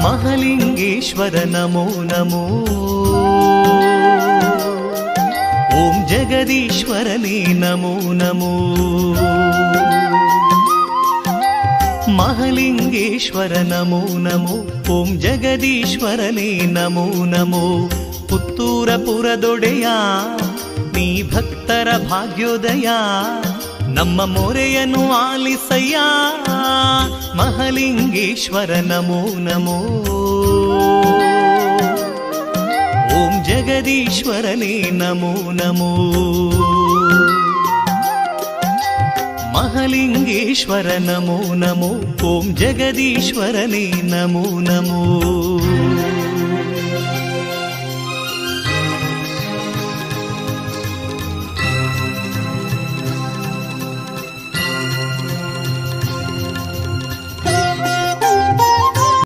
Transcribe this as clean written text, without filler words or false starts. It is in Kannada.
ಮಹಲಿಂಗೇಶ್ವರ ನಮೋ ನಮೋ. ಓಂ ಜಗದೀಶ್ವರನೇ ನಮೋ ನಮೋ. ಮಹಲಿಂಗೇಶ್ವರ ನಮೋ ನಮೋ. ಓಂ ಜಗದೀಶ್ವರನೇ ನಮೋ ನಮೋ. ಪುತ್ತೂರ ಪುರದೊಡೆಯ ನೀ ಭಕ್ತರ ಭಾಗ್ಯೋದಯ, ನಮ್ಮ ಮೊರೆಯನ್ನು ಆಲಿಸಯ್ಯ. ಮಹಲಿಂಗೇಶ್ವರ ನಮೋ ನಮೋ. ಓಂ ಜಗದೀಶ್ವರನೇ ನಮೋ ನಮೋ. ಮಹಲಿಂಗೇಶ್ವರ ನಮೋ ನಮೋ. ಓಂ ಜಗದೀಶ್ವರನೇ ನಮೋ ನಮೋ.